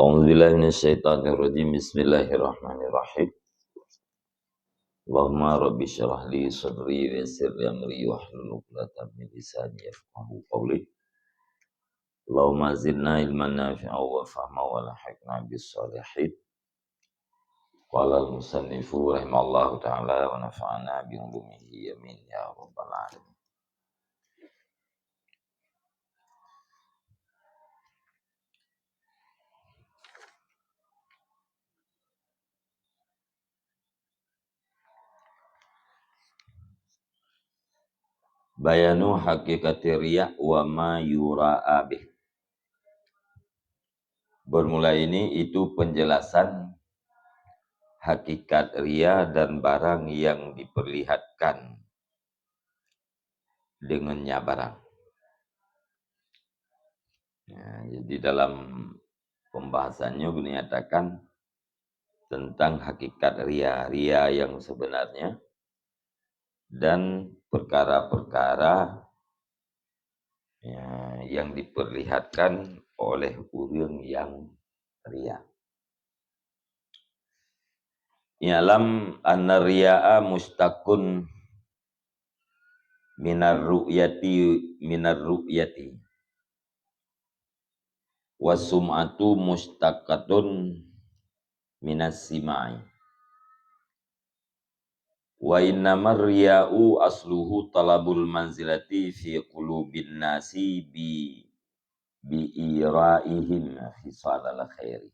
A'udzubillahi minasyaitonirrajim. Bismillahirrahmanirrahim. Allahumma rabbi syrah li sadri wa yassir li amri wahlul 'uqdatam min lisani yafqahu qawli. Allahumma zidna ilman nafi'an wa fahman wa lahiqna bis shalihin. Qala al-musannifu rahimallahu ta'ala wa nafa'ana bi ulumihi amin ya rabbal alamin. Bayanu hakikati riya wa ma yura'a bih. Bermula ini itu penjelasan hakikat riya dan barang yang diperlihatkan dengannya barang. Ya, jadi dalam pembahasannya dinyatakan tentang hakikat riya, riya yang sebenarnya dan perkara-perkara ya, yang diperlihatkan oleh orang yang riya. I'lam anna riya'a mustaqun minar ru'yati wasum'atu mustaqatun minas sima'i wa innamar riya'u asluhu talabul manzilati fi qulubin nasi bi ira'ihim khisalal khairi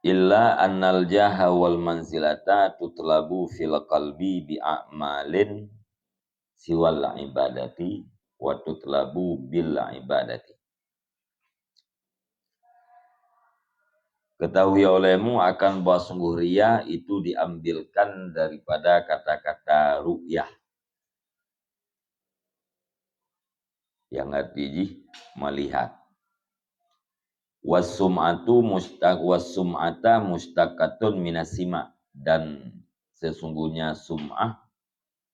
illa annal jaha wal manzilata tutlabu fil qalbi bi a'malin siwal ibadati wa tutlabu bil ibadati. Ketahui olehmu akan bahwa sungguh riya itu diambilkan daripada kata-kata ru'yah yang artinya melihat. Wasum'ata mustaqatun minasima, dan sesungguhnya sum'ah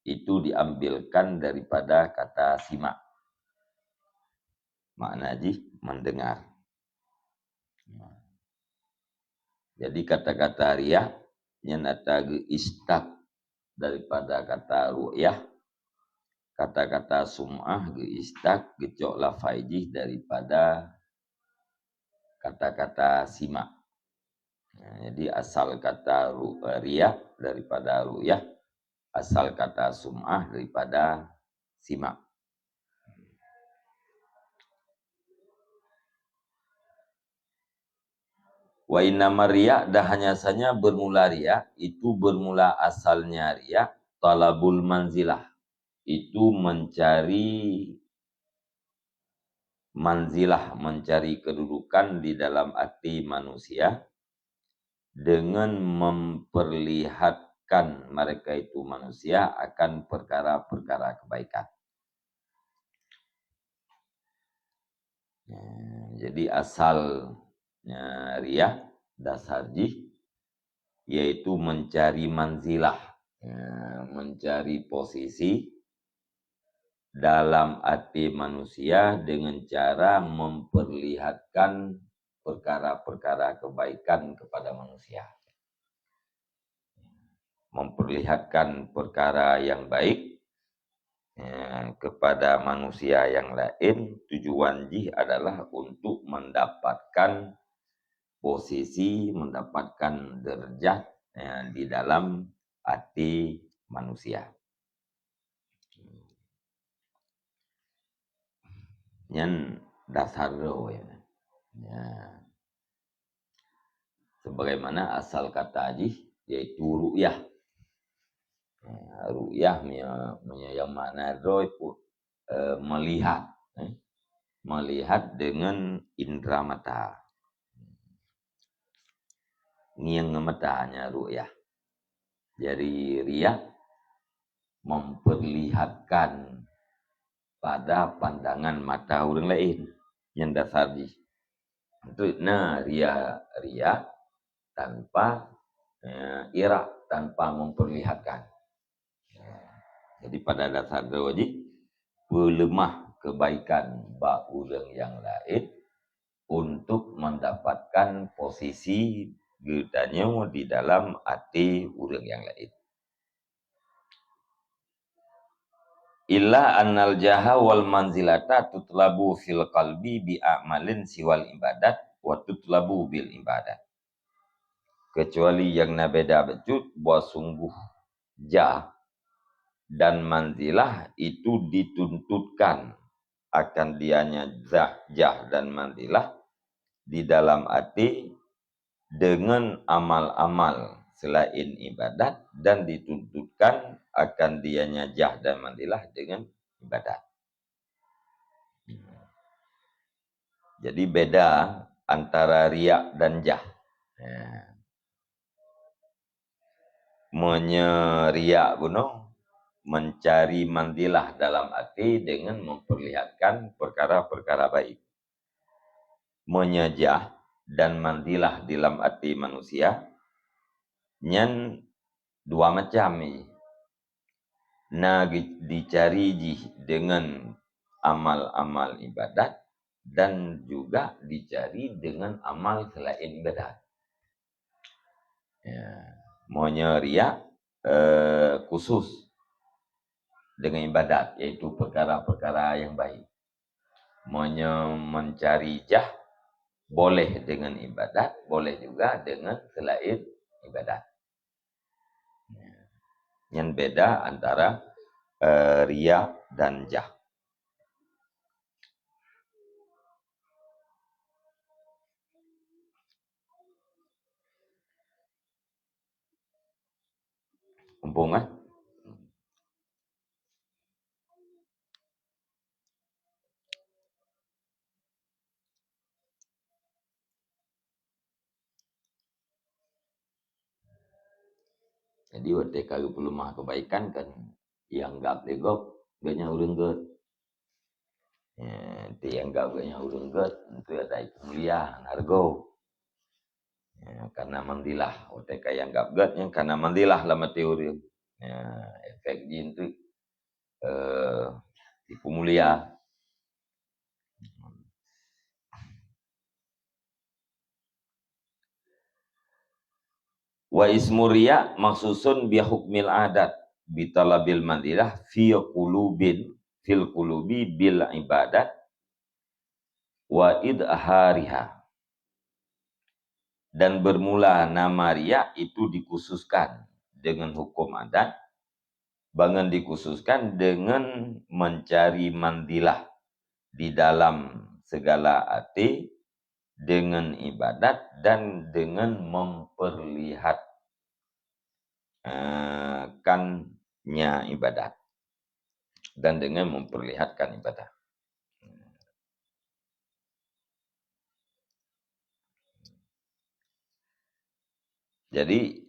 itu diambilkan daripada kata sima. Maknanya mendengar. Jadi kata-kata riyah nyanata istak daripada kata ru'yah, kata-kata sum'ah istak gecok lafaijih daripada kata-kata sima. Jadi asal kata riyah daripada ru'yah, asal kata sum'ah daripada sima. Wa innama riya, dah hanya saja bermula riya, itu bermula asalnya riya, talabul manzilah, itu mencari manzilah, mencari kedudukan di dalam hati manusia dengan memperlihatkan mereka itu manusia akan perkara-perkara kebaikan. Jadi asal riyah dasarji yaitu mencari manzilah, mencari posisi dalam hati manusia dengan cara memperlihatkan perkara-perkara kebaikan kepada manusia, memperlihatkan perkara yang baik kepada manusia yang lain. Tujuan jih adalah untuk mendapatkan posisi, mendapatkan derajat di dalam hati manusia. Yang dasar ya. Sebagaimana asal kata ajih yaitu ru'yah. Ru'yah yang makna itu melihat, melihat dengan indera mata. Ini yang matanya ru'yah. Jadi riyah memperlihatkan pada pandangan mata orang lain yang dasar di itu ria tanpa ira, tanpa memperlihatkan. Jadi pada dasar wajib pelemah kebaikan bak orang yang lain untuk mendapatkan posisi gedanya di dalam hati orang yang lain. Illa annal jaha wal manzilata tutlabu fil qalbi bi a'malin siwal ibadat wa tutlabu bil ibadat. Kecuali yang beda becut bahwa sungguh jah dan manzilah itu dituntutkan akan dianya jah dan manzilah di dalam hati dengan amal-amal selain ibadat, dan dituntutkan akan dianya jah dan manzilah dengan ibadat. Jadi beda antara riak dan jah. Menyeriak gunung, mencari mandilah dalam hati dengan memperlihatkan perkara-perkara baik. Menyejah dan mandilah dalam hati manusia, nyen dua macam ni. Nah dicari dengan amal-amal ibadat dan juga dicari dengan amal selain ibadat. Ya. Maunya riak khusus dengan ibadat, yaitu perkara-perkara yang baik. Maunya mencari jah boleh dengan ibadat, boleh juga dengan selain ibadat. Yang beda antara riya dan jah. Mumpung Jadi waktu kalau pelemah kebaikan kan yang gak legok banyak urang get. Itu yang gak banyak urang get itu ada mulia nargo. Karena mandilah waktu yang gak get yang karena mandilah lama teori. Efek jin itu tipu mulia. Wa ismu riya maksusun bi hukmil adat bitalabil mandilah fil qulubi bil ibadat wa idhariha. Dan bermula nama riya itu dikhususkan dengan hukum adat, bahkan dikhususkan dengan mencari mandilah di dalam segala hati dengan ibadat dan dengan memperlihatkannya ibadat dan dengan memperlihatkan ibadat. Jadi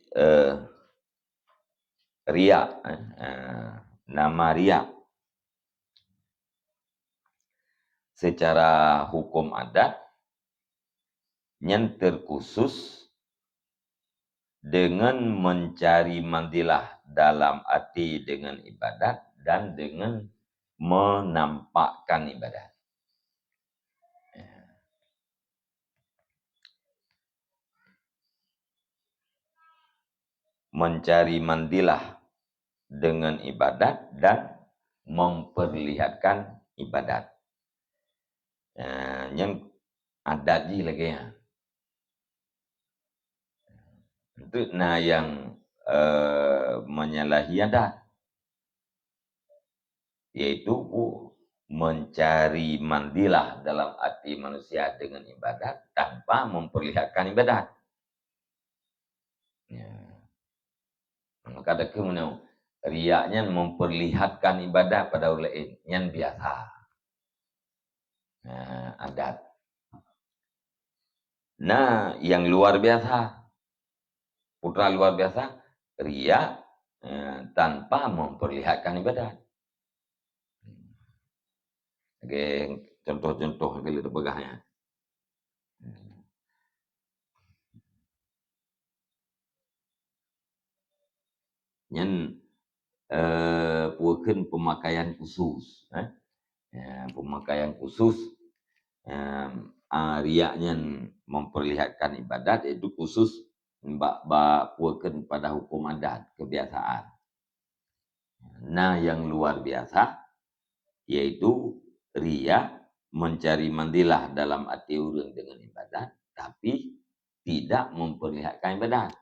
riya, nama riya secara hukum adat yang terkhusus dengan mencari mandilah dalam hati dengan ibadat dan dengan menampakkan ibadat. Mencari mandilah dengan ibadat dan memperlihatkan ibadat. Yang adat ji lagi ya. Itu yang menyalahi adat, yaitu mencari mandilah dalam hati manusia dengan ibadat tanpa memperlihatkan ibadat. Maka ada kemudian riaknya memperlihatkan ibadat pada orang lain yang biasa. Adat. Yang luar biasa, putra luar biasa, riak tanpa memperlihatkan ibadat. Okay, contoh-contoh kalau terbegahnya. Yang puakan pemakaian khusus. Pemakaian khusus. Riaknya memperlihatkan ibadat itu khusus puakan pada hukum adat, kebiasaan. Nah, yang luar biasa yaitu riak mencari mandilah dalam hati orang dengan ibadat, tapi tidak memperlihatkan ibadat.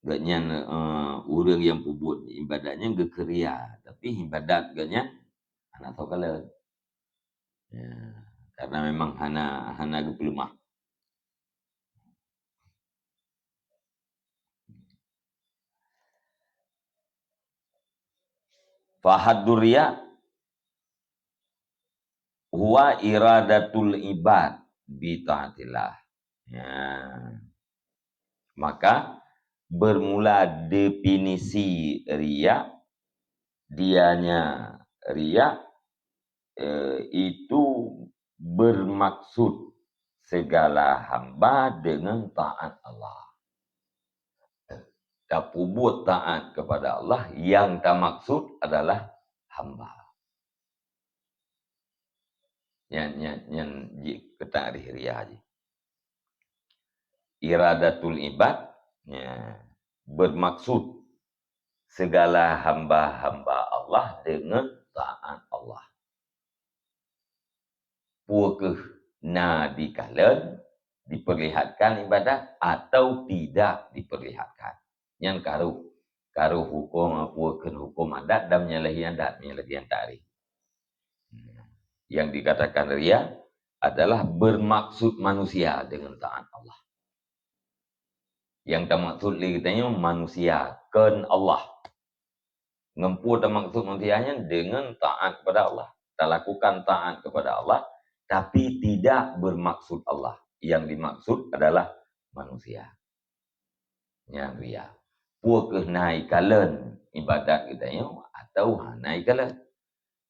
Gaknya orang yang pubut ibadatnya gekeria, tapi ibadat gaknya anak tahu kalau karena memang hana gepelemah. Fahaddur riya huwa iradatul ibad bi taatillah. Maka bermula definisi riya, dianya riya itu bermaksud segala hamba dengan taat Allah. Tak buat taat kepada Allah, yang tak maksud adalah hamba. Yang kata riya aja. Iradatul ibad bermaksud segala hamba-hamba Allah dengan taat Allah. Puakah na dikalan diperlihatkan ibadat atau tidak diperlihatkan. Yang karu hukum puakan hukum adat dan menyalahi adat, menyalahi tarikh. Yang dikatakan riya adalah bermaksud manusia dengan taat Allah. Yang tak maksud katanya manusia kan Allah. Ngempu tak maksud manusianya dengan taat kepada Allah. Tak lakukan taat kepada Allah, tapi tidak bermaksud Allah. Yang dimaksud adalah manusia. Yang riya. Puakah naikalan ibadat katanya atau naikalan.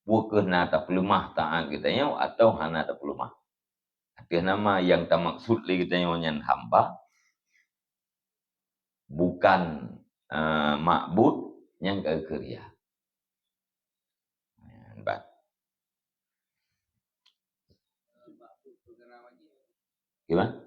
Puakah na tak pelemah taat katanya atau hana tak pelemah. Artinya nama yang tak maksud lagi katanya yang hamba. Bukan ma'bud yang keria. Gimana?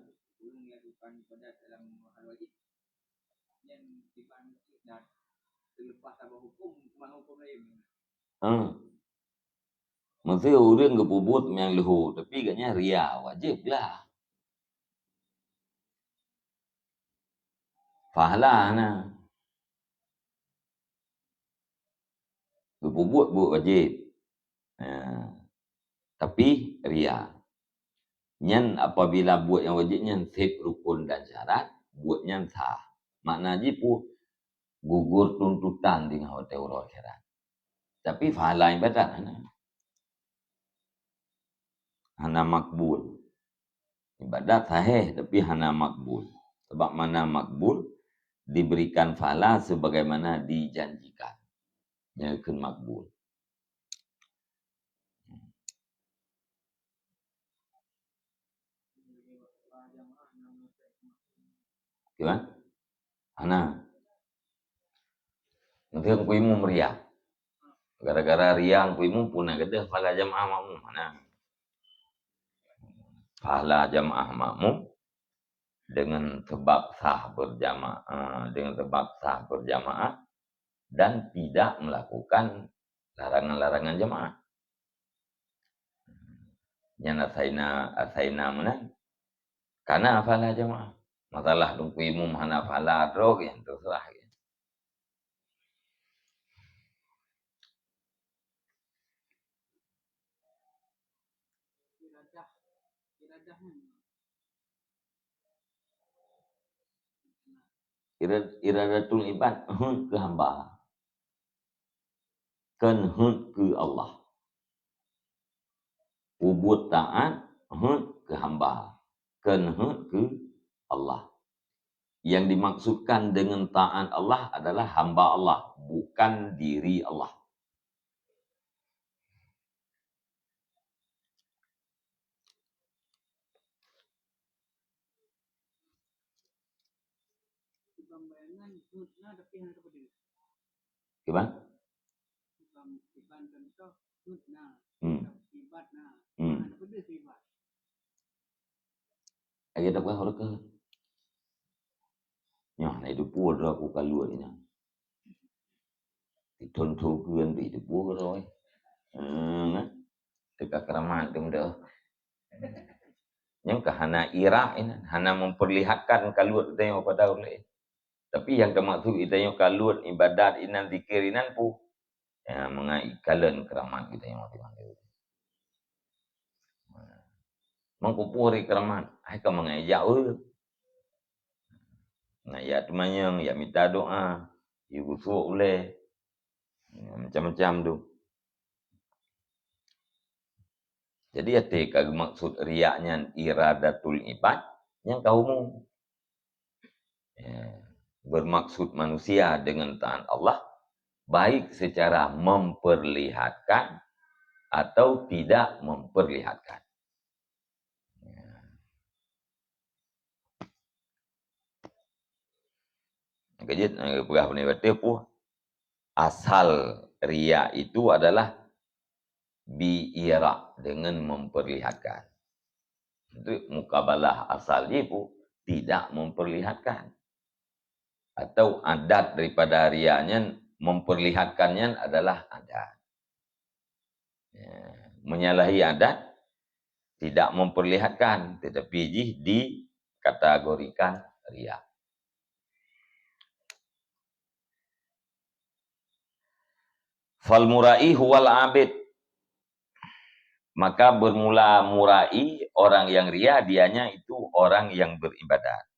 Maksudnya orang ke pubut yang lehu, tapi katanya ria, wajib lah. Pahala na. Berpubut buat wajib. Tapi ria. Nyan apabila buat yang wajib nyan sip rukun dan syarat, buat nyan sah. Maknanya pun gugur tuntutan dengan hotel urut syarat. Tapi pahala ibadat hana makbul. Ibadat sahih tapi hana makbul. Sebab mana makbul diberikan pahala sebagaimana dijanjikan. Yang makbul. Gimana? Hana. Nanti ang kuimu meriah. Gara-gara riang kuimu punah gede pahala jamaah makmum. Hana. Pahala jamaah makmum dengan sebab sah berjamaah dan tidak melakukan larangan-larangan jamaah. Yang asaina menang. Karena pahala jamaah. Masalah dong kuimu hana pahala drog yang terserah. Iradatul ibad ke hamba. Kan ke Allah. Ubud taat ke hamba. kenhut ke Allah. Yang dimaksudkan dengan taat Allah adalah hamba Allah, bukan diri Allah. Gimana? Ayat apa huruf ke? Nyah, na itu pua dah aku kaluar ini. Ditonton kuan bi itu pua rồi. Dekat keramat tu dah. Yang hana ira ini, hana memperlihatkan kaluar kita yang pada oleh. Tapi yang termaksud kita yang kaluar ibadat inan zikir inan pu. Ya, mengai kalen keramat kita yang mati. Mengkupuri keramat, ai ka mengai jauh. Nah, ya temannya ya minta doa, ya busuk boleh. Macam-macam tu. Jadi ada maksud riaknya iradatul ibad yang kaumu. Ya, bermaksud manusia dengan taat Allah baik secara memperlihatkan atau tidak memperlihatkan. Kejut pegah ni berarti pu asal riak itu adalah bi'ira dengan memperlihatkan. Itu mukabalah asal dia pu tidak memperlihatkan. Atau adat daripada riaknya memperlihatkannya adalah adat. Ya, menyalahi adat tidak memperlihatkan tetapi dikategorikan riak. Fal murai huwal abid. Maka bermula murai, orang yang ria, dianya itu orang yang beribadat.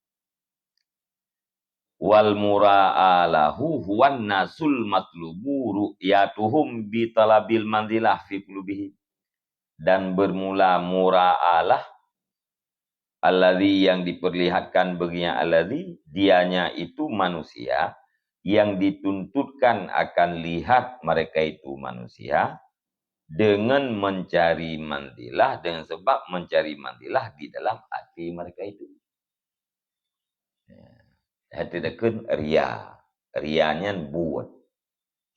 Wal mura'alahu huwan nasul matlubu ru'yatuhum bitalabil manzilah fi qulubihim. Dan bermula mura'alah, alladhi yang diperlihatkan baginya alladhi, dianya itu manusia, yang dituntutkan akan lihat mereka itu manusia, dengan mencari mandilah, dengan sebab mencari mandilah di dalam hati mereka itu. Hati dekun ria. Rianya buat.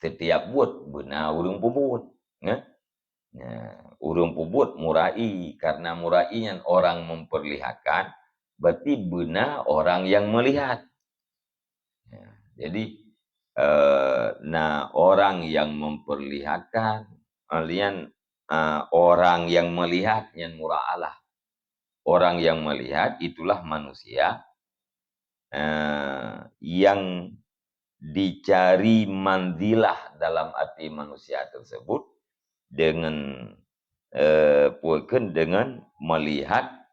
Setiap buat benar urung pebut. Urung pebut murai. Karena murainya orang memperlihatkan, berarti benar orang yang melihat. Jadi, orang yang memperlihatkan, orang yang melihat yang mura'alah. Orang yang melihat itulah manusia yang dicari manzilah dalam hati manusia tersebut dengan dengan melihat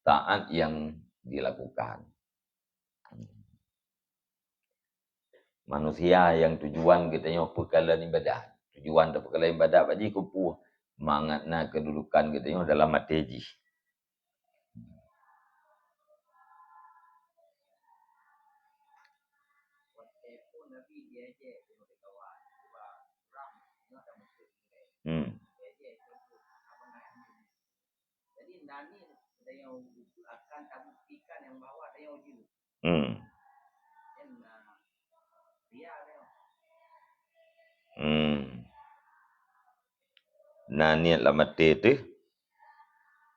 taat yang dilakukan. Manusia yang tujuan kita yang perkara ibadah. Tujuan dan perkara ibadah bagi kupu mangatna kedudukan kita yang dalam mateji. Nah, niat lah mati tu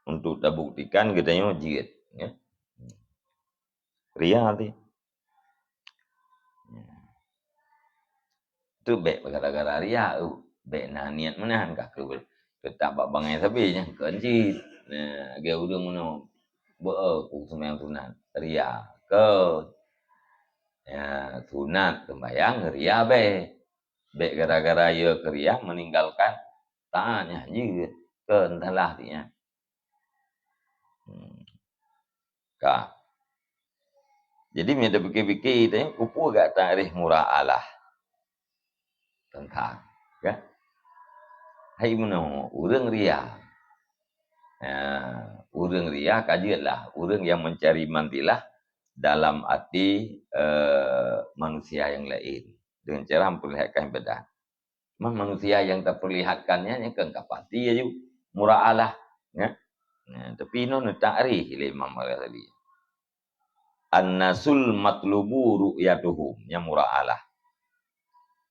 untuk terbuktikan kita yang jihad. Ya. Ria tu. Tu baik gara-gara ria tu. Baik nah niat menahan kakak tetap bangai tapi nya kenci. Nah, dia udah ngono. Ku sembahyang sunat. Ria ke ya sunat sembahyang ria be. Baik gara-gara ia keria meninggalkan taatnya jihad ke entahlah dia. Kak. Jadi dia fikir-fikir tanya kupu agak tarikh mura'alah. Tentang ya. Hai menang urang ria. Urang ria kajilah, urang yang mencari mandilah dalam arti manusia yang lain dengan cara memperlihatkan ibadah. Manusia yang terperlihatkannya yang kapati aja mura'alah ya. Tapi no ta'rif oleh Imam Ghazali. An-nasul matlubu ru'yatuhum yang mura'alah.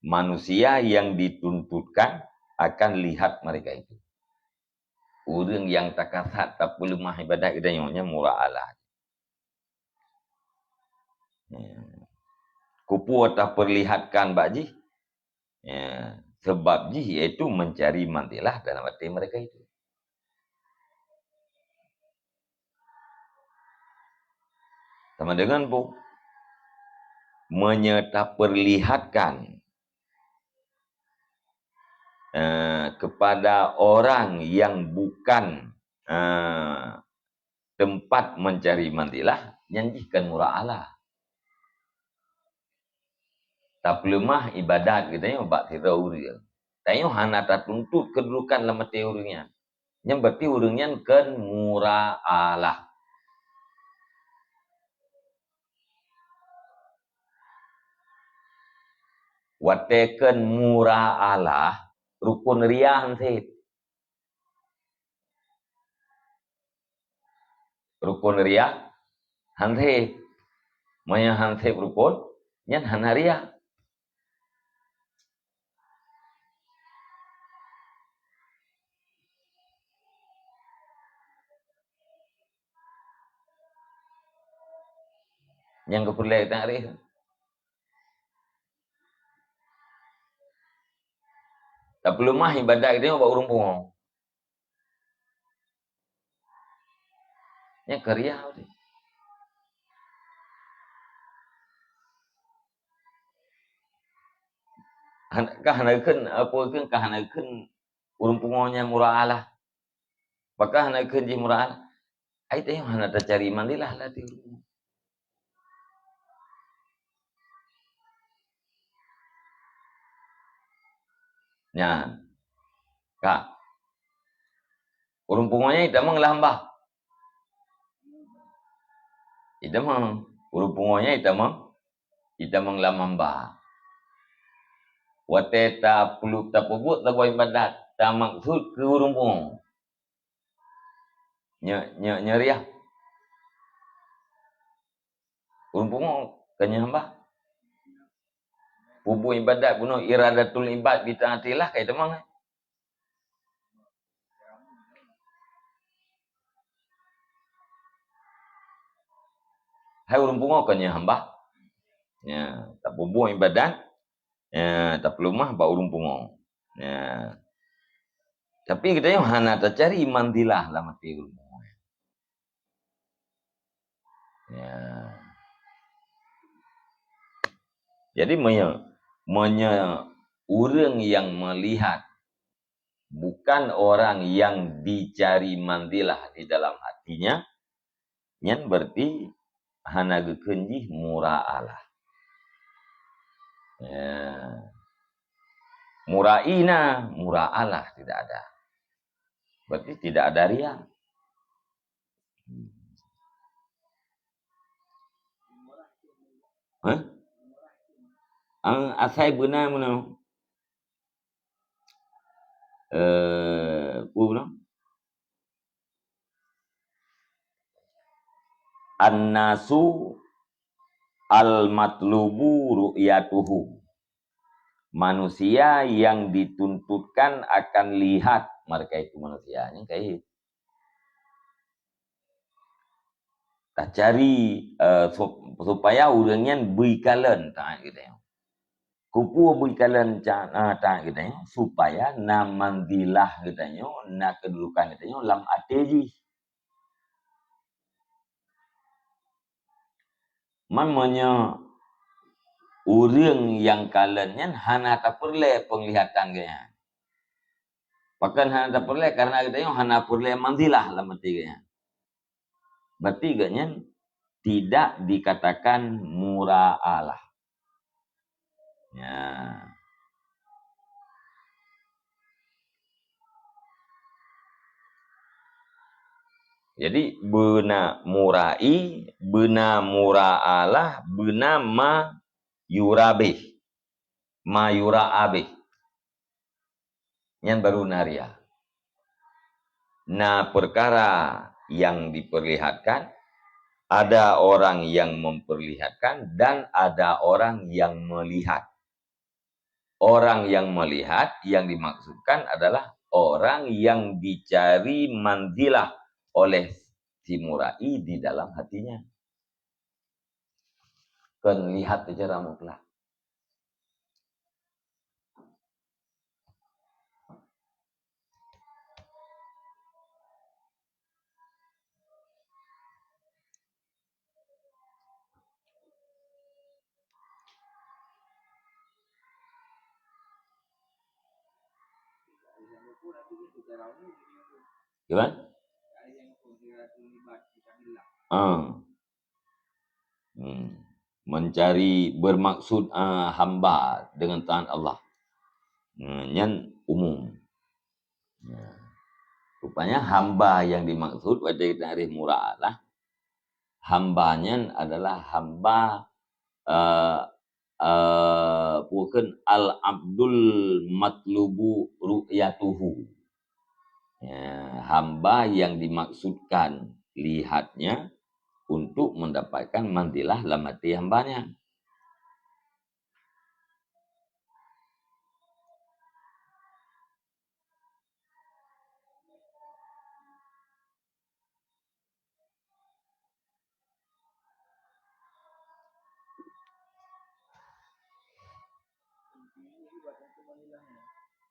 Manusia yang dituntutkan akan lihat mereka itu. Orang yang tak kasat tak perlu mah ibadat idanya mura'alah. Kupu atau perlihatkan bakji. Sebab ji iaitu mencari mandilah dalam hati mereka itu. Sama dengan bu menyerta perlihatkan kepada orang yang bukan tempat mencari mandilah nyanjikan mura'alah. Tak lemah ibadat kita bak tira urang. Tayo hana tak tuntut kedudukan dalam hati urangnya. Yang berarti urangnya kan mura'alah. Watekan mura'alah rukun ria hansip. Rukun ria hansip. Maya hansip rukun nyan hana ria. Yang kepulai tak ria. Tak perlu mah ibadat dia buat urung pungong. Yang kerja tu. Kahanakan apa kan kahanakan urung pungongnya mura'alah. Apakah hanakan je mura'alah? Ai teh hana tak cari mandilah lah ti urung. Nya. Kak. Urung pungongnya ita menglambah. Ita meng urung pungongnya ita menglambah. Wateta perlu tak pebut tak buat ibadat. Tak maksud ke urung pungong. Nyeriah. Urung pungong kanya hamba. Pubu ibadat bunuh iradatul ibad kita hatilah kaya temang. Hai urung pungong kanya hamba. Ya, tak pubu ibadat. Ya, tak perlu mah ba urung pungong. Ya. Tapi kita yang hana tak cari mandilah lah mati urung pungong. Ya. Jadi orang yang melihat bukan orang yang dicari mandilah di dalam hatinya, yang berarti hana gekenjih mura'alah. Ya. Mura'ina, mura'alah tidak ada. Berarti tidak ada ria. Hah? Ang asai benar mana? Puno. An-nasu al-matlubu ru'yatuhu. Manusia yang dituntutkan akan lihat mereka itu manusianya kayak tak cari supaya orangnya berikalan tak gitu ya. Kupu berikalan tak gitu ya supaya namandilah gitu ya nak kedudukan gitu ya lam ateji. Mamanya orang yang kalannya hana tak perlu penglihatan dia. Bahkan hana tak perlu karena kita yang hana perlu mandilah lah matiganya. Berarti gaknya tidak dikatakan mura'alah. Ya. Jadi bena murai, bena muraalah, bena ma yurabih. Ma yuraabih. Yang baru naria. Nah, perkara yang diperlihatkan, ada orang yang memperlihatkan dan ada orang yang melihat. Orang yang melihat yang dimaksudkan adalah orang yang dicari manzilah oleh si murai di dalam hatinya. Kan lihat secara mutlak. Gimana? Mencari bermaksud hamba dengan Tuhan Allah. Yang umum. Rupanya hamba yang dimaksud pada tarikh mura'alah, hambanya adalah hamba bukan al-abdul matlubu ru'yatuhu. Ya, hamba yang dimaksudkan lihatnya untuk mendapatkan mandilah lamati hambanya.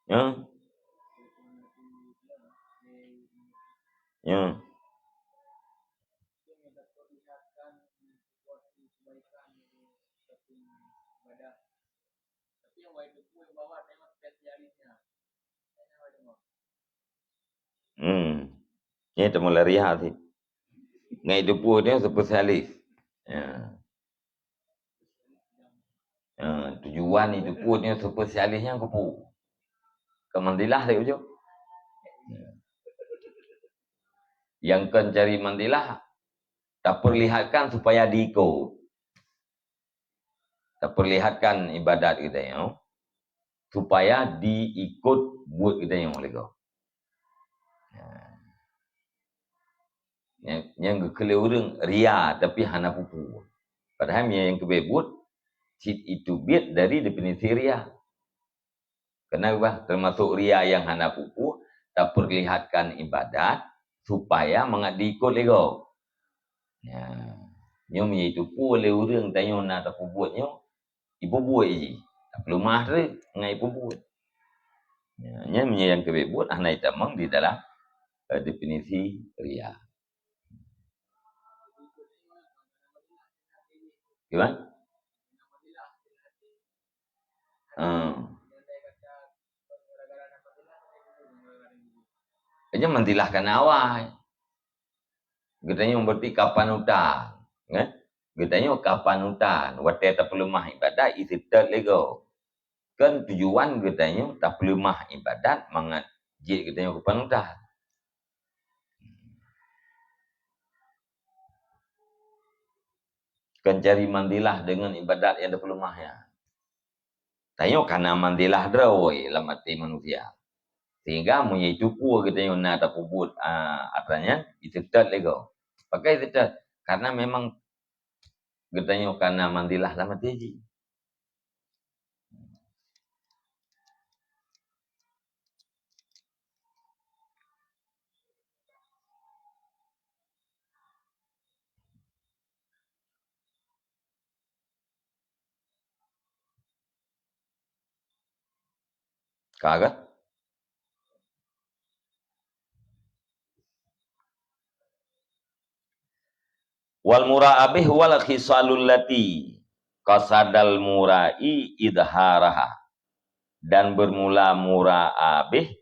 Ya. Ya. Ini mulai lihat sih. Ngai depu dia spesialis. Ya. Tujuan itu pun dia spesialisnya kepu. Kemandilah dia ujuk. Yang kan cari mandilah tak perlihatkan supaya diikut. Tak perlihatkan ibadat kita ya. Supaya diikut buat kita yang oleh kau. Yang kelewurang ria tapi hana pupu. Padahal yang kebebut itu biat dari definisi ria. Kenapa? Termasuk ria yang hana pupu tak perlihatkan ibadat supaya diikut lego. Ya. Nyom itu pu le urang tayo na ta buat nyo ibu buat je. Tak perlu mah tu ngai ibu buat. Ya, yang kebebut anai tamang di dalam definisi ria. Gimana? Hanya mentilahkan awal. Getanya berarti kapan utan. Kan? Getanya kapan utan. Wate tak perlu mah ibadat itu tak lego. Kan tujuan getanya tak perlu mah ibadat mangat je getanya kapan utan. Kan cari mandilah dengan ibadat yang tak perlu mah ya. Tayo karena mandilah drawoi lamati manusia. Sehingga punya cukup kita yang nak puput apanya itu tak lego. Pakai itu tak karena memang kita yang karena mandilah lamati ji. Kagak? Wal mura'abih wal khisalul lati qasadal mura'i idharaha. Dan bermula mura'abih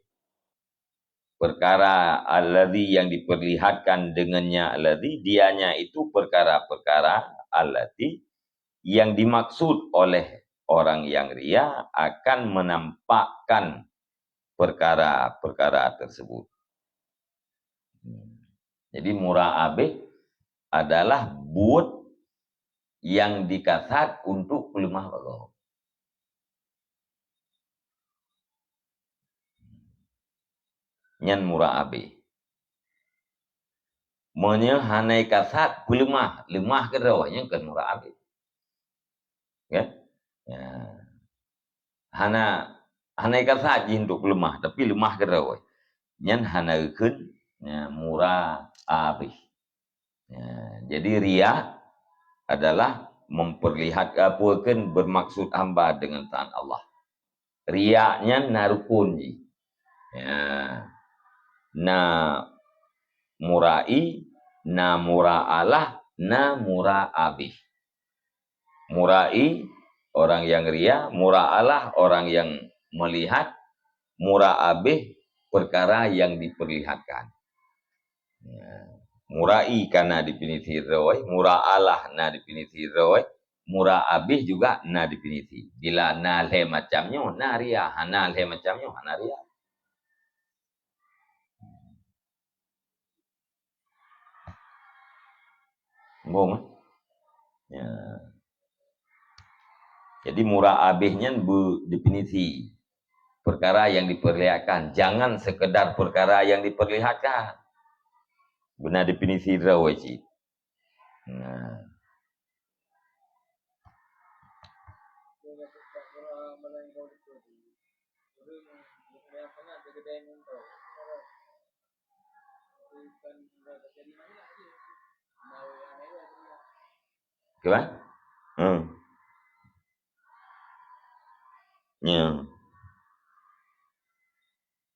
perkara alladhi yang diperlihatkan dengannya alladhi, dianya itu perkara-perkara alladhi yang dimaksud oleh orang yang ria akan menampakkan perkara-perkara tersebut. Jadi mura'abih adalah buat yang dikasat untuk pelemah Allah. Nyan mura'abih. Monya hanai kasat pelemah, lemah ke rawanya kan mura'abih. Ya? Ya. Hanai kasat je untuk pelemah, tapi lemah ke rawai. Nyan hanai kun ya, mura'abih. Ya, jadi riya adalah memperlihatkan bermaksud hamba dengan taat Allah. Riyanya narukun je. Ya. Na murai, na mura'alah, na mura'abih. Murai, orang yang ria. Mura'alah, orang yang melihat. Mura'abih, perkara yang diperlihatkan. Ya. Murai karena definisi rawai. Mura'alah na definisi rawai. Mura'abih juga na definisi. Bila na le macamnya, na ria. Na le macamnya, na ria. Ngomong. Ya. Jadi mura'abihnya berdefinisi perkara yang diperlihatkan. Jangan sekedar perkara yang diperlihatkan. Benar definisi rawai. Nah. Gimana? Ya.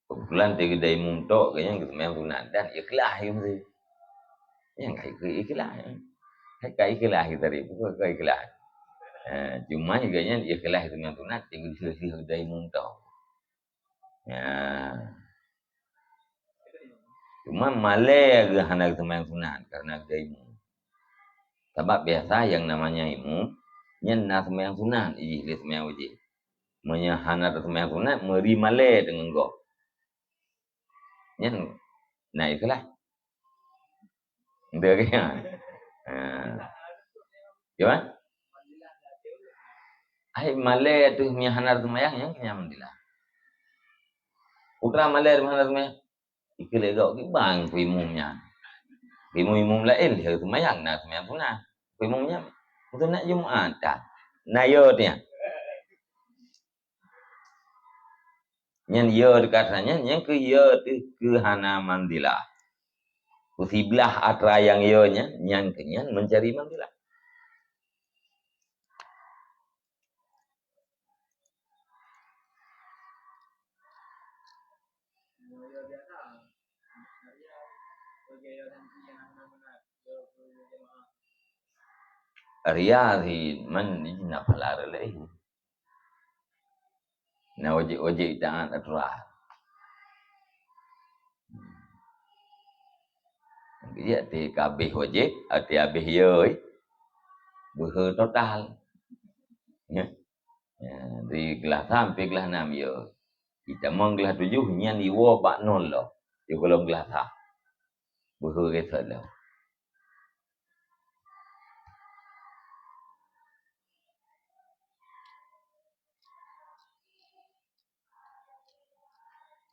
Kebetulan dia kedai muntok kayaknya kita memang sunat dan ikhlas yang mesti. Yang ikhlas. Kayak ikhlas kita tadi, bukan ikhlas. Cuma kayaknya ikhlas itu memang sunat, dia kedai muntok. Ya. Cuma malai ke hendak sembahyang sunat karena ada ilmu. Sebab biasa yang namanya ilmu, nak sembahyang sunat, dia sembahyang wajib. Menyahana sembahyang sunat, meri malai dengan kau. Nyen, nah itulah. Dia kaya. Gimana? Hai malai tu menyahana sembahyang yang kenyang dilah. Putra malai menyahana sembahyang. Ikhlas kau ke bang imumnya. Imum lain dia sembahyang nak sembahyang sunat. Imumnya sunat Jumaat dah. Nah yo dia. Yang ya katanya yang ke ya ke hana mandilah. Kusiblah atra yang ya nya yang kenyan mencari mandilah. Ria thì man ni na pala le. Na oje tangan atra. Dia ti kabeh oje ati abeh ye. Buhe total. Ya. Di kelas sampai kelas 6 ya. Kita mong kelas 7 nyan iwo pak nol lo. Di belum kelas 6. Buhe ke lo.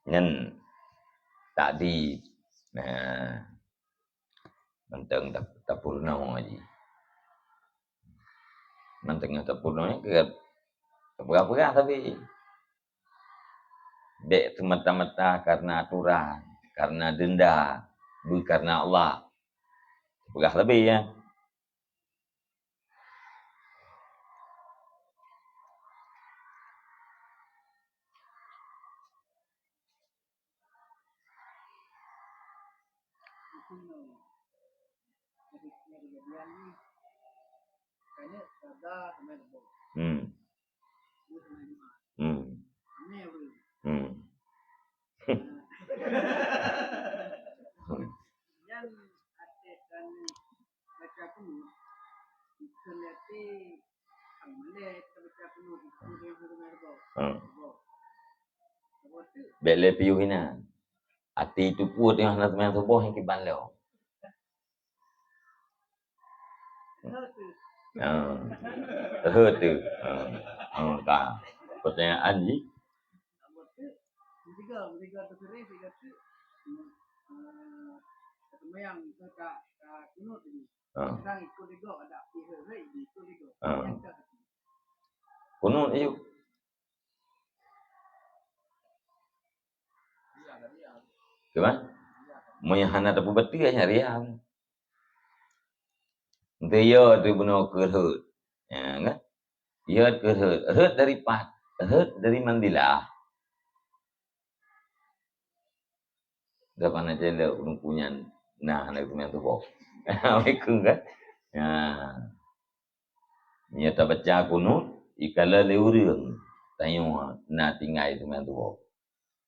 Nyan tadi menteng tapurna ngaji. Menteng tapurna ke berapa tapi dek semata-mata karena aturan, karena denda, bukan karena Allah. Berapa lebih ya. Bele piuhina. Ati tu put yang nak main subuh yang kiban leo. Terhenti. Kak. Pertanyaan ni. Kunut itu. Gimana? Menyahana tapi betul ya riam. Dia tu benar kerut. Ya kan? Dia kerut. Kerut dari pat. Kerut dari mandilah. Dapat nak jela punya nah nak punya tu bok. Mereka kan? Ya. Nya tak baca kunut ikala leurang. Tanya nak tinggal tu main tu bok.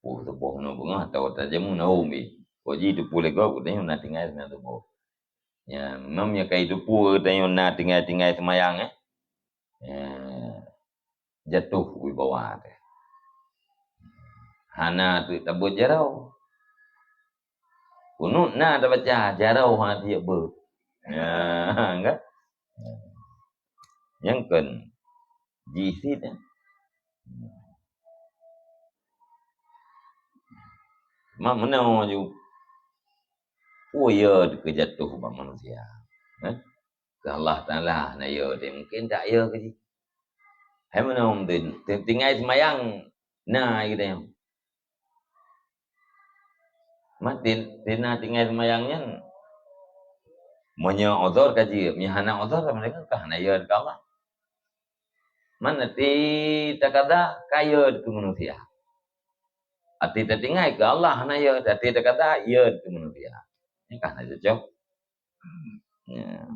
Oh tu bok no bunga tahu tak jamu no umi. Koji tu pule kau tanya nak tinggal tu main tu bok. Ya, memangnya kai tu pule tanya nak tinggal semayang eh. Ya. Jatuh wibawa tu. Hana tu tak buat jarau. Kunut na tak baca jarau ha dia ber. Ya, kan? Yang kan jisit eh. Mak mana ju. Oh ya kejatuh bang manusia. Eh? Allah Taala na ya dia mungkin tak ya ke sih. Hai mana mungkin tinggal semayang na gitu ya. Mati tina tinggal semayangnya Monya uzur kaji, mihana uzur mereka kahana ya ke Allah. Mana ti takada kaya ke manusia. Ati tinggal ke Allah hana ya, ati takada ya ke manusia. Ini kahana cocok. Ya.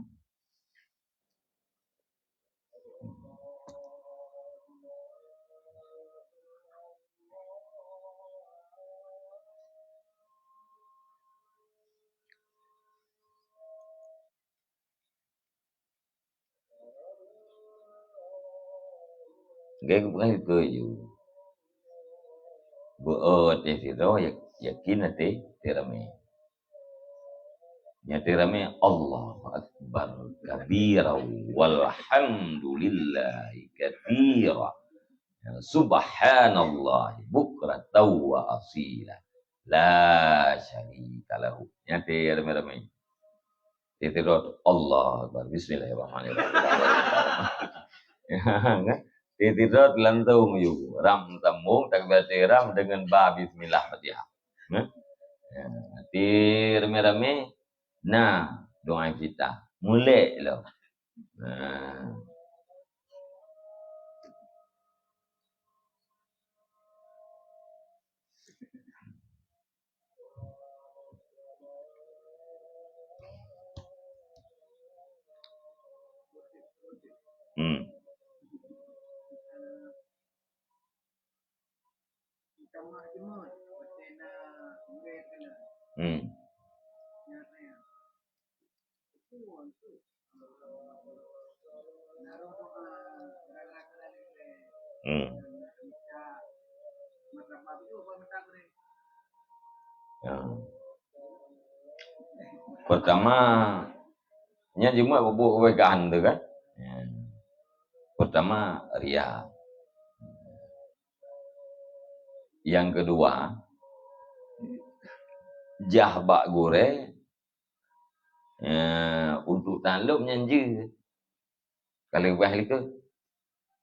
Gaya bukan itu you. Buat itu yakin nanti tirami. Ya tirami Allahu Akbar kabira walhamdulillahi katsira. Subhanallah bukratan wa asila. La syarika lahu. Ya tirami. Titirot Allah Akbar. Bismillahirrahmanirrahim. Titirot lantung you. Ram tambung takbir ram dengan ba bismillah Fatihah. Rame-rame nah doa kita mulai lah. Pertama nya cuma bubuk wegan tu kan. Pertama ria. Yang kedua jahbak gore untuk talum nyanji. Kalau bah itu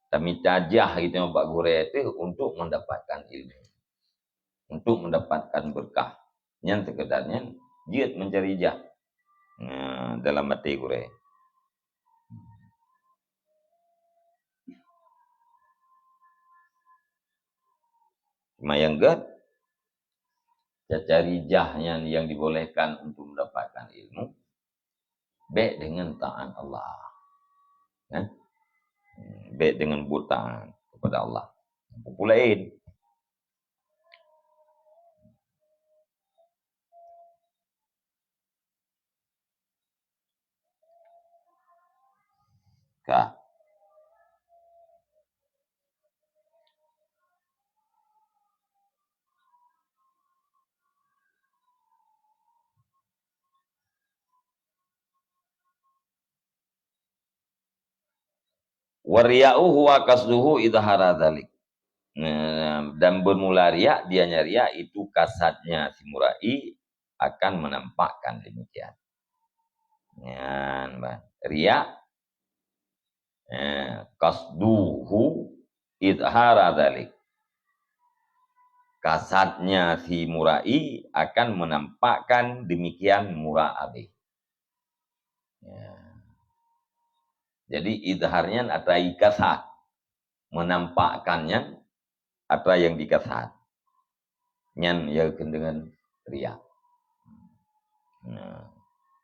kami tajah itu bak gore itu untuk mendapatkan ilmu. Untuk mendapatkan berkah. Yang sekedarnya jihad mencari jah dalam mati gore. Mayanggat cari jahnya yang dibolehkan untuk mendapatkan ilmu baik dengan taat Allah kan baik dengan buta kepada Allah populain kah Wariya'u huwa kasduhu idhara dzalik. Dan bermula riya, dianya riya itu kasatnya si murai akan menampakkan demikian. Riya kasduhu idhara dzalik. Kasatnya si murai akan menampakkan demikian mura'abih. Jadi idharnya atai kasat, menampakkannya apa yang dikasat. Nyan ya dengan riya.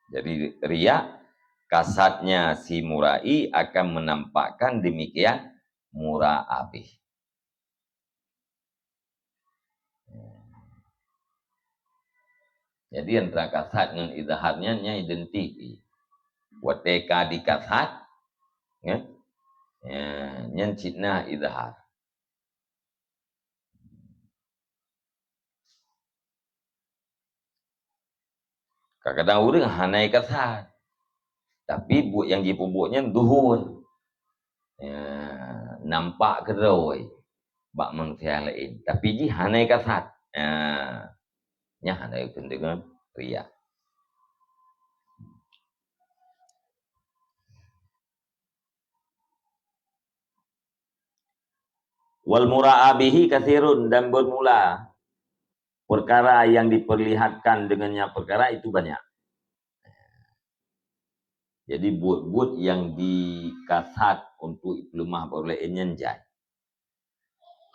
Jadi riya kasatnya si murai akan menampakkan demikian mura'abih. Jadi antara kasat dengan idharnya nya identik. Wateka di kasat, ya, nyan citna idhar. Kadang-kadang orang hanai kasat, tapi buat yang dipubuknya duhur. Nampak keroi bak manusia lain, tapi ji hanai kasat. Nya hanai dengan riya. Wal mura'abihi katsirun, dan bermula perkara yang diperlihatkan dengannya perkara itu banyak. Jadi buat-buat yang dikasat untuk lemah oleh enyenjai.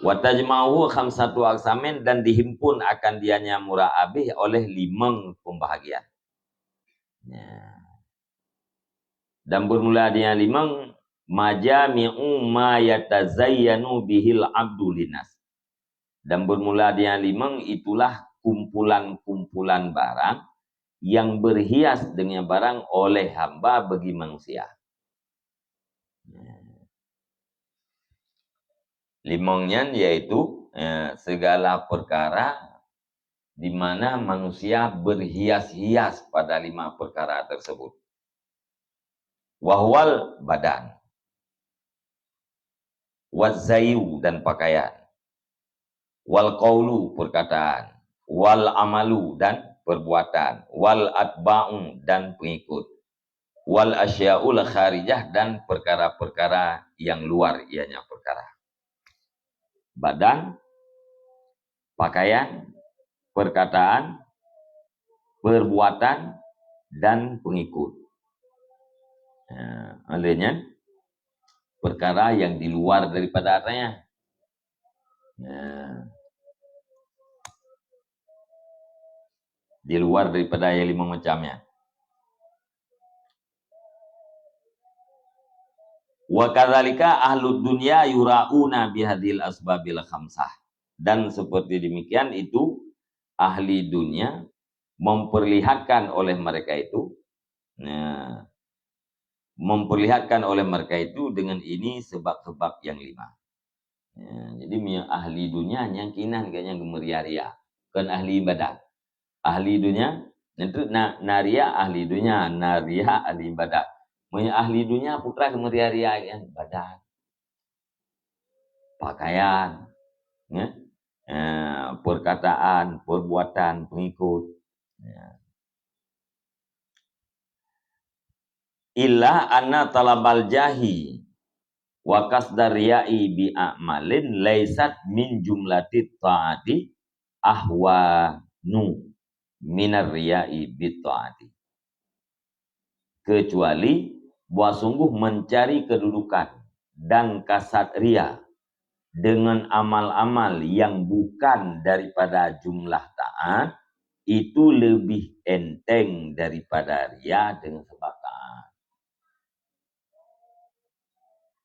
Wa tajma'uhu khamsatu aqsamin, dan dihimpun akan dianya mura'abih oleh 5 pembahagian. Dan bermula dia 5 majami'u ma yatazayyanu bihil abdu linas. Dan bermula dia 5 itulah kumpulan-kumpulan barang yang berhias dengan barang oleh hamba bagi manusia. 5-nya yaitu segala perkara di mana manusia berhias-hias pada 5 perkara tersebut. Wahwal badan, wazayu dan pakaian, wal qaulu perkataan, wal amalu dan perbuatan, wal atba'u dan pengikut, wal asya'ul kharijah dan perkara-perkara yang luar ianya perkara. Badan, pakaian, perkataan, perbuatan dan pengikut. Olehnya perkara yang di luar daripada artinya. Di luar daripada yang 5 macamnya. Wa kadzalika ahlud dunya yura'una bihadil asbabil khamsah. Dan seperti demikian itu ahli dunia memperlihatkan oleh mereka itu dengan ini sebab-sebab yang 5. Jadi ahli dunia yang kinan kayaknya gemeriaria, kan ahli ibadat. Ahli dunia itu naria ahli dunia, naria ahli ibadat. Ahli dunia putra gemeriaria yang ibadat. Pakaian, perkataan, perbuatan, pengikut. Illa anna talabal jahi wa qasdar riya'i bi a'malin laisat min jumlatit ta'ati ahwanu minar riya'i bi ta'ati. Kecuali bahwa sungguh mencari kedudukan dan kasat riya dengan amal-amal yang bukan daripada jumlah taat itu lebih enteng daripada riya dengan sebab taat.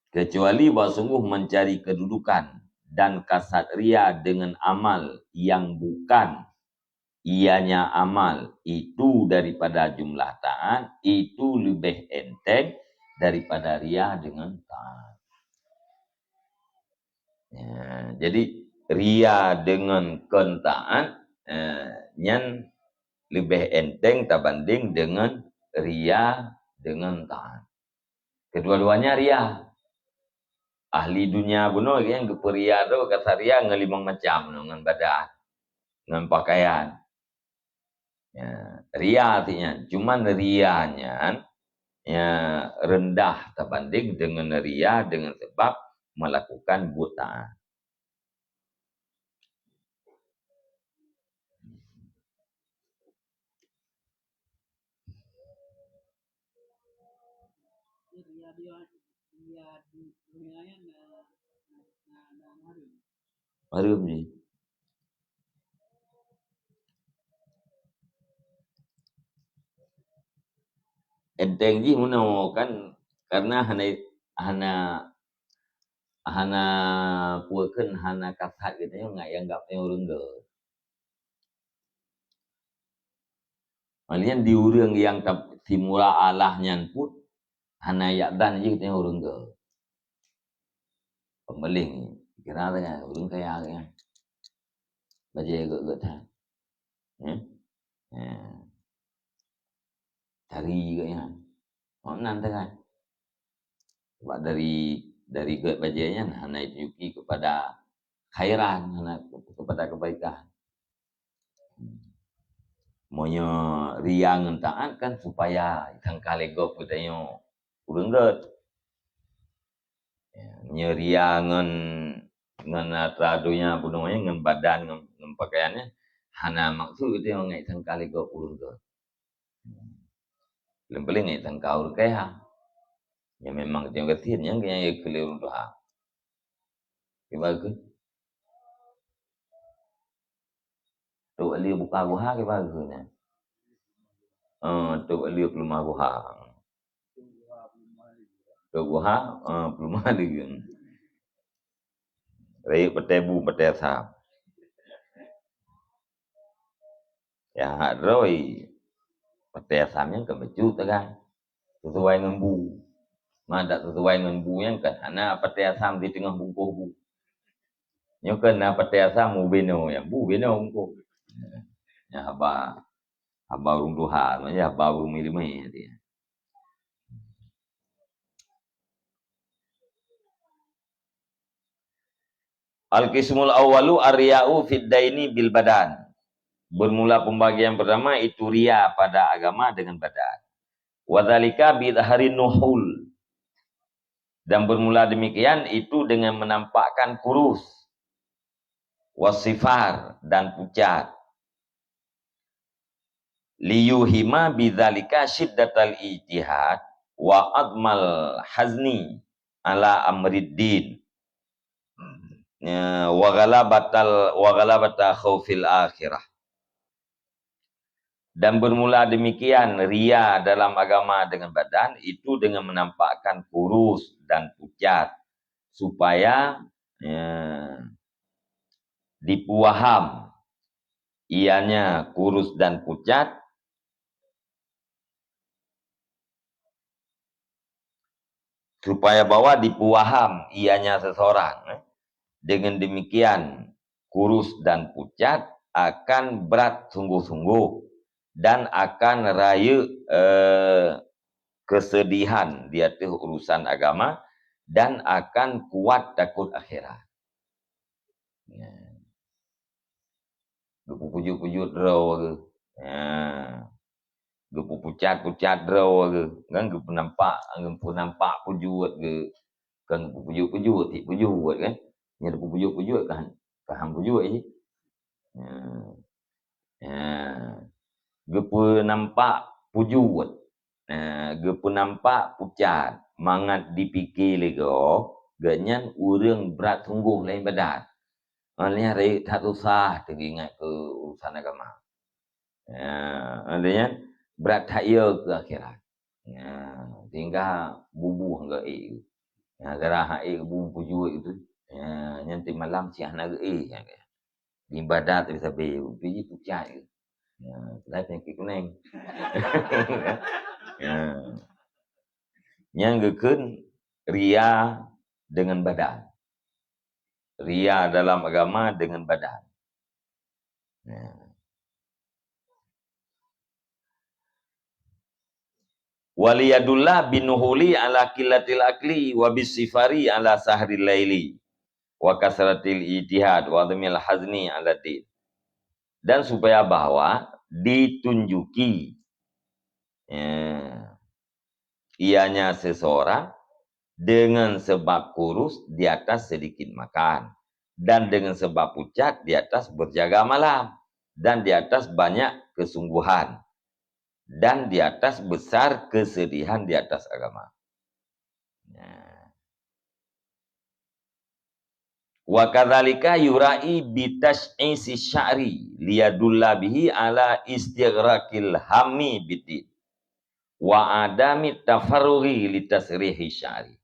Kecuali bahwa sungguh mencari kedudukan dan kasat riya dengan amal yang bukan ianya amal itu daripada jumlah taat, itu lebih enteng daripada riya dengan taat. Jadi riya dengan kentaat nyan lebih enteng terbanding dengan riya dengan taat. Kedua-duanya riya. Ahli dunia bunuh yang keperia tu kata ria ngelimang macam dengan badan, dengan pakaian. Ya, ria artinya, cuman rianya ya rendah terbanding dengan ria dengan sebab melakukan buta. Harum ni. Enteng ji muno kan karena hana hana puakeun hana kasat gitu ngai anggap urang ge. Malian di urang yang timura Allah nyan pun hana yakdan je kita urang ge. Pembeling kira tanya urang kaya ke. Baje ge tha. Cari ke ya. Nan tengah. Sebab dari ge bajenya hana yuki kepada khairan, hana kepada kebaikan. Monyo riang taat kan supaya kang kalegop katanya urang get. Nya riangan ngan tradunya bunuhnya ngan badan ngan pakaiannya hana maksud itu yang ngai kang kalegop urang get. Lembeleng ngai kang kaur kaya. Ya memang tengok ketin yang kaya keliru doa. Kibagus. Tu ali buka buha kibagus ni. Tu ali belum buha. Tu buha belum ada kan. Rai petebu petesam. Ya hak roi petesamnya ke beju tegang. Sesuai dengan bu. Mana sesuai dengan bu yang kan ana petesam di tengah bungkuh bu. Nyo kan na petesam mu beno yang bu beno bungkuh. Ya haba urung duha ya haba urung milih dia. Al-qismul awwalu ar-riya'u fid daini bil badan. Bermula pembagian pertama itu ria pada agama dengan badan. Wadzalika bidharin nuhul. Dan bermula demikian itu dengan menampakkan kurus, wasifar dan pucat. Liyuhima bidzalika syiddatal ijtihad wa admal hazni ala amriddin. Wa ghalabata khaufil akhirah. Dan bermula demikian ria dalam agama dengan badan itu dengan menampakkan kurus dan pucat supaya dipuaham ianya kurus dan pucat supaya bahwa dipuaham ianya seseorang. Dengan demikian kurus dan pucat akan berat sungguh-sungguh dan akan raya kesedihan di atas urusan agama dan akan kuat takut akhirat. Gepu pujut-pujut draw ke. Gepu pucat-pucat draw ke. Kan gepu nampak pujut ke. Kan gepu pujut-pujut ti pujut kan. Nya gepu pujut-pujut kan. Faham pujut je. Gepu nampak pujut. Gepu nampak pucat. Mangat dipikir lego. Ganyan urang berat sungguh lain badan. Maksudnya tak usah teringat ke urusan agama. Maksudnya berat tak ia ke akhirat. Tinggal bubuh ke air. Gerah air bubuh pujut itu. Nanti malam siang nak air. Di badat bisa pergi pucat ke. Saya penyakit kuning. Yang gekun ria dengan badan. Ria dalam agama dengan badan. waliyadullah binuhuli ala qillatil akli wa bisifari ala sahril laili wa kasratil ijtihad wa admil hazni ala din. Dan supaya bahwa ditunjuki ianya seseorang dengan sebab kurus di atas sedikit makan, dan dengan sebab pucat di atas berjaga malam, dan di atas banyak kesungguhan, dan di atas besar kesedihan di atas agama. Wa kadzalika yurai bitash'isi sya'ri liyadulla bihi ala istighraqil hammi bidin wa adami tafarrughi litasrihi sya'ri.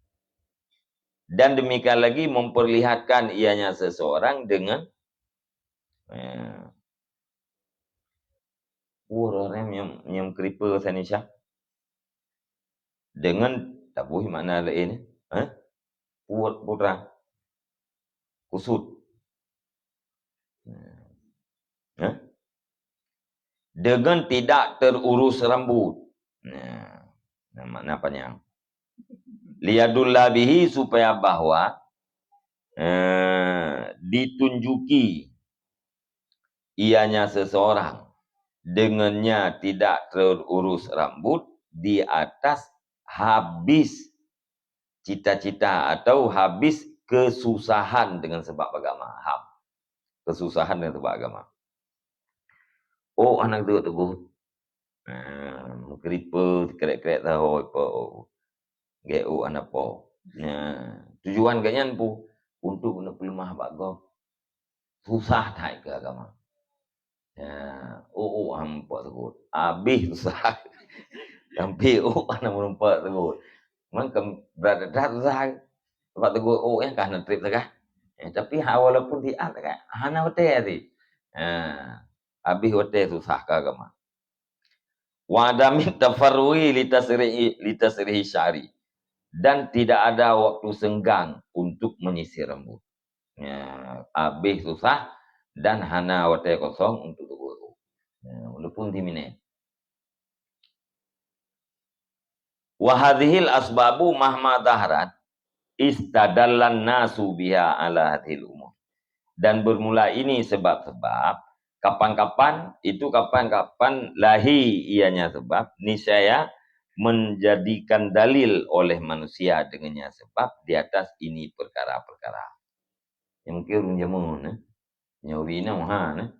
Dan demikian lagi memperlihatkan ianya seseorang dengan orang yang kripa sanisha dengan tabuh makna lain putra kusut dengan tidak terurus rambut. Makna panjang. Liyadullah bihi supaya bahwa ditunjuki ianya seseorang dengannya tidak terurus rambut di atas habis cita-cita atau habis kesusahan dengan sebab agama. Kesusahan dengan sebab agama. Oh, anak tu teguh. Mengkeripa, kerek-kerek tahu apa. Geu anak po. Tujuan kanyan pu untuk nak pelemah bago. Susah tak ke agama. Hampa teguh. Habis susah. Sampai anak merumpat teguh. Maka berada susah. Sebab teguh yang kah nak trip tak. Tapi walaupun dia tak hana hotel tadi. Habis hotel susah ke agama. Wa adami tafarrui litasrihi syari. Dan tidak ada waktu senggang untuk menyisir rambut. Habis susah dan hana hotel kosong untuk teguh. Walaupun timine. Wa hadhil asbabu mahma dahrat istadallan nasu biha ala hadhil umur. Dan bermula ini sebab-sebab kapan-kapan lahi ianya sebab niscaya menjadikan dalil oleh manusia dengannya sebab di atas ini perkara-perkara. Yang mungkin jamun nyawina mohan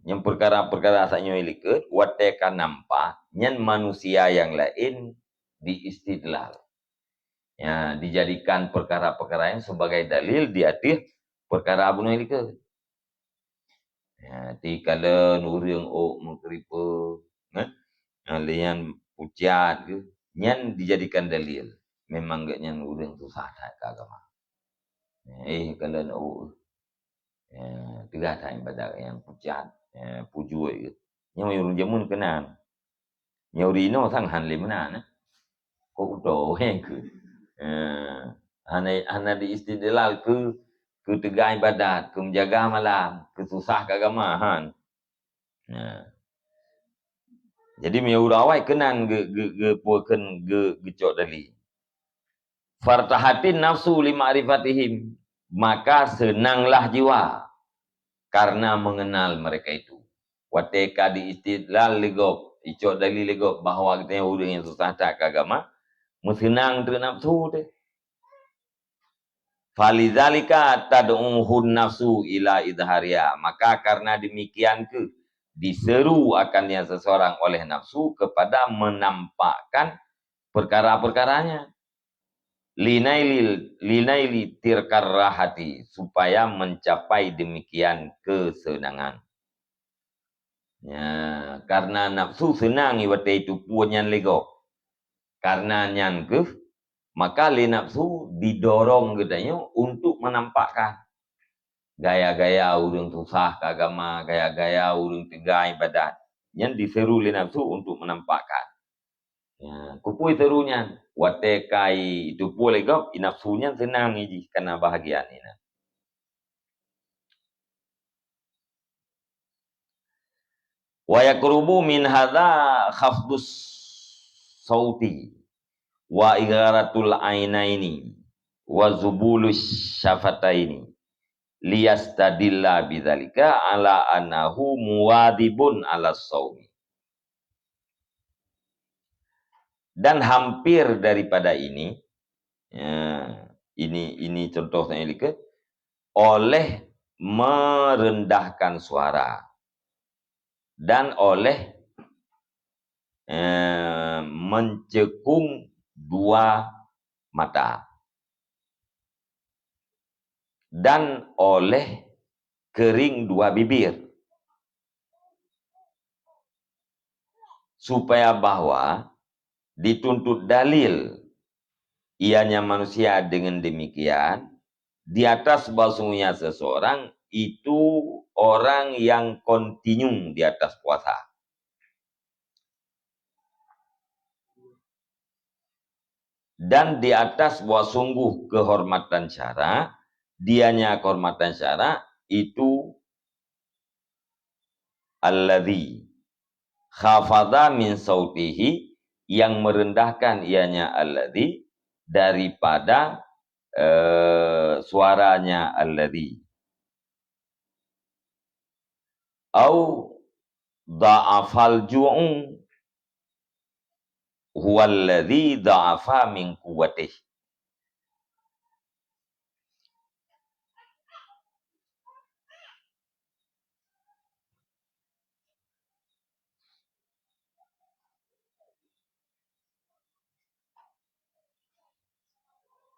yang perkara-perkara saknyo ilikut wateka nampak nyan manusia yang lain diistidlal. Dijadikan perkara-perkara yang sebagai dalil di atas perkara abuno ilikut. Tikala nurung mengkeripa alian pucat ke nyan dijadikan dalil. Memang gak nyan urang susah tak ke agama. Kalau nak tegah tak ibadat yang pucat, pujui ke. Yang urang jamun kenan. Nyaurino sang han limna kok udo ke. Hana diistidlal ke tegah ibadat, ke menjaga malam, ke susah ke agama han. Jadi miurawai kenan ge cok dali. Fartahatin nafsu li ma'rifatihim, maka senanglah jiwa karena mengenal mereka itu. Wateka diistidlal legok, icok dali legok bahawa kita orang yang susah tak ke agama, mensenang tu nafsu deh. Falidzalika tad'uhun nafsu ila idhariya, maka karena demikian ke diseru akannya seseorang oleh nafsu kepada menampakkan perkara-perkaranya. Linaili tirkar rahati, supaya mencapai demikian kesenangan. Karena nafsu senang iwate itu punya lego. Karena nyan ke, maka li nafsu didorong gedanya untuk menampakkan gaya-gaya urang susah ke agama, gaya-gaya urang tegak ibadat. Yang diseru li nafsu untuk menampakkan. Kupui serunya, watekai itu boleh gop, nafsunya senang iji karena bahagian ini. Wa yakrubu min hadza khafdus sauti wa igaratul ainaini wa zubulus syafataini liyastadilla bidzalika ala annahu muwadibun ala saumi. Dan hampir daripada ini, ini contohnya oleh merendahkan suara dan oleh mencekung dua mata dan oleh kering dua bibir, supaya bahwa dituntut dalil ianya manusia dengan demikian di atas bahwasanya seseorang itu orang yang kontinu di atas puasa. Dan di atas bahwa sungguh kehormatan syara, dianya kehormatan syara itu alladzi khafadha min sautihi, yang merendahkan ianya alladzi daripada suaranya alladzi, au dha'afal ju'u huwallazi dha'afa min quwwatih.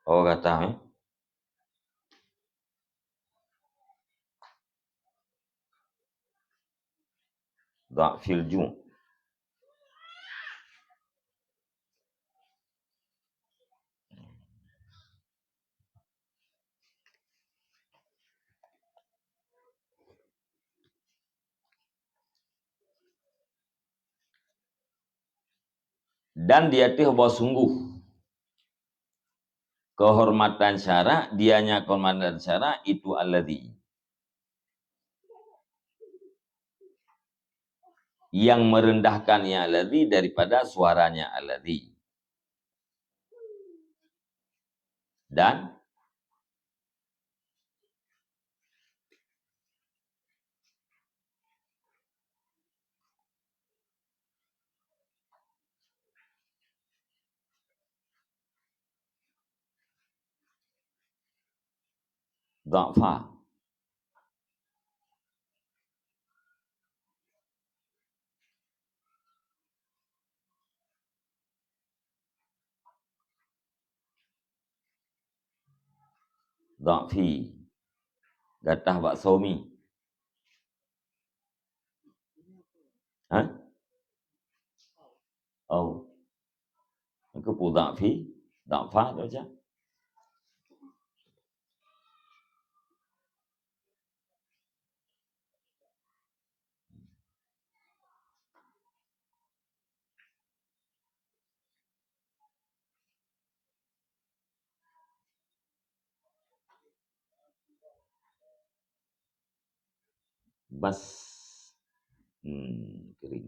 Oh kata dha'fil ju'. Dan dia bahwa sungguh kehormatan syara, dianya kehormatan syara itu alladzi, yang merendahkannya alladzi daripada suaranya alladzi. Dan dha'fa, dha'fi, gatah bak saumi. Ha? Oh. Ke pu dha'fi, dha'fa tu aja. Bas kering.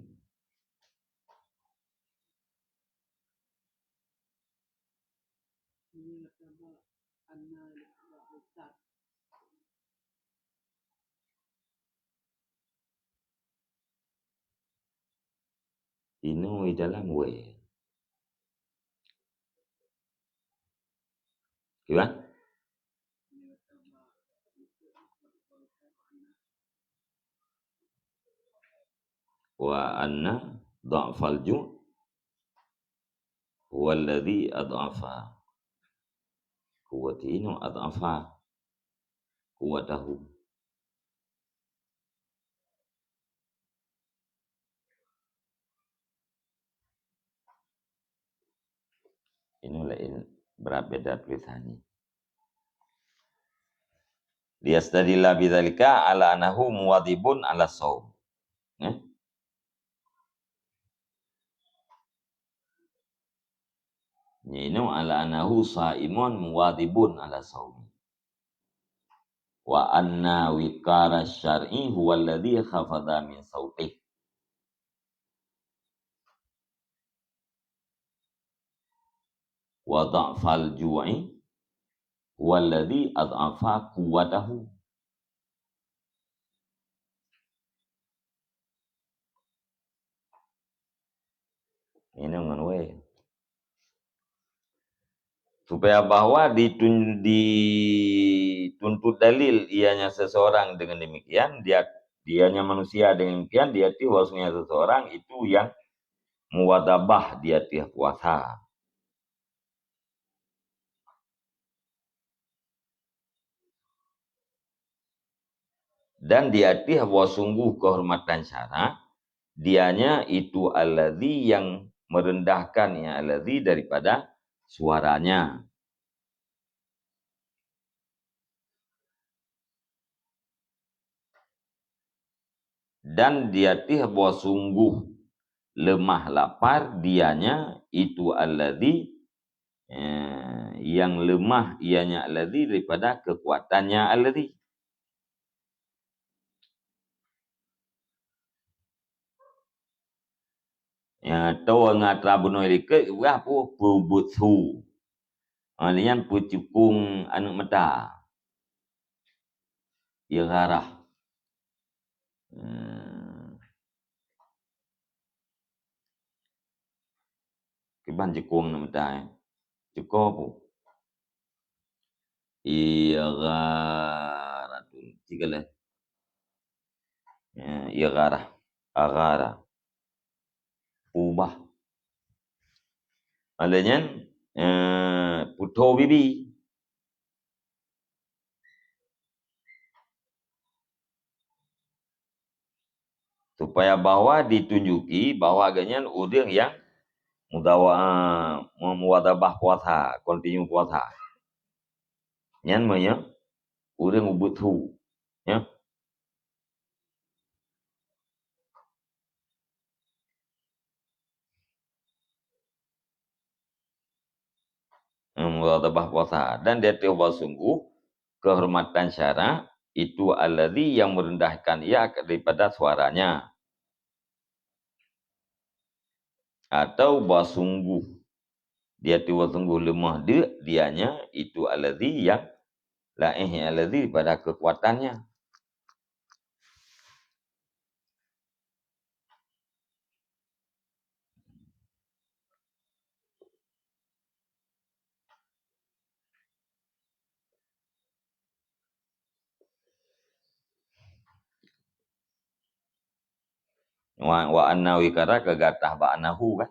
Ini dalam we. Gimana? Wa anna dha'fal ju' huwa alladhi adhafa quwwatinu adhafa quwwatahu. Ini lain berbeda tulisannya. Liyastadilla bidzalika ala annahu muwadibun ala shaum. Ini ala annahu shaimun muwadibun ala shaum. Wa anna wiqara syar'i huwa alladhi khafadha min sautih. wa dha'fal ju'i walladhi ad'afa quwwatahu. Ini ngono supaya bahwa dituntut dalil ianya seseorang dengan demikian, dianya manusia dengan demikian, dia bahwasanya seseorang itu yang muwadabah dia puasa. Dan dia bahwa sungguh kehormatan syara, dianya itu alladzi yang merendahkan ya alladzi daripada suaranya. Dan dia bahwa sungguh lemah lapar dianya itu alladzi yang lemah ianya alladzi daripada kekuatannya alladzi. Ya tahu ngatra bunuh ke wah pu butsu. Alian pucukung anu meta. Ya garah. Kiban jekung na meta. Cukup. Iya garah tu. Cigale. Iya garah. Agara. Ubah. Alian puto bibi. Supaya bahwa ditunjuki bahwa agaknya udang yang muwadabah puasa, continue puasa. Nyan maya udang ubuthu, ya. Muwadabah puasa dan dia tahu sungguh kehormatan syara itu alladzi yang merendahkan ia daripada suaranya. Atau basungguh dia tahu sungguh lemah dianya itu alladzi yang alladzi pada kekuatannya. Wa anna wikara kegatah ba'nahu kan.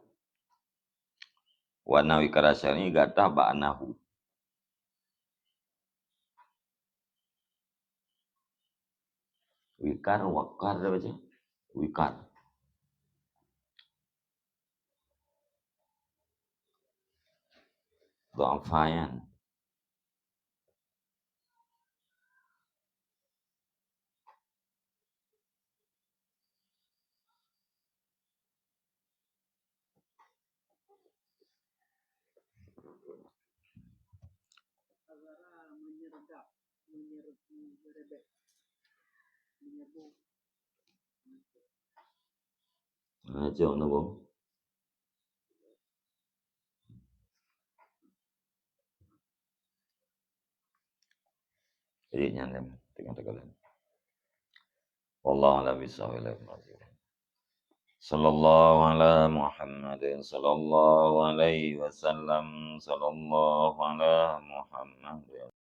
Wa anna wikara syar'i gatah ba'nahu. Wikar wakar apa baca? Wikar. Dha'fayan. Jauh na bông. Jadi nyandem tengah-tengah. Wallahu a'lam bishawab. Sallallahu ala Muhammadin sallallahu alaihi wasallam sallallahu ala Muhammad.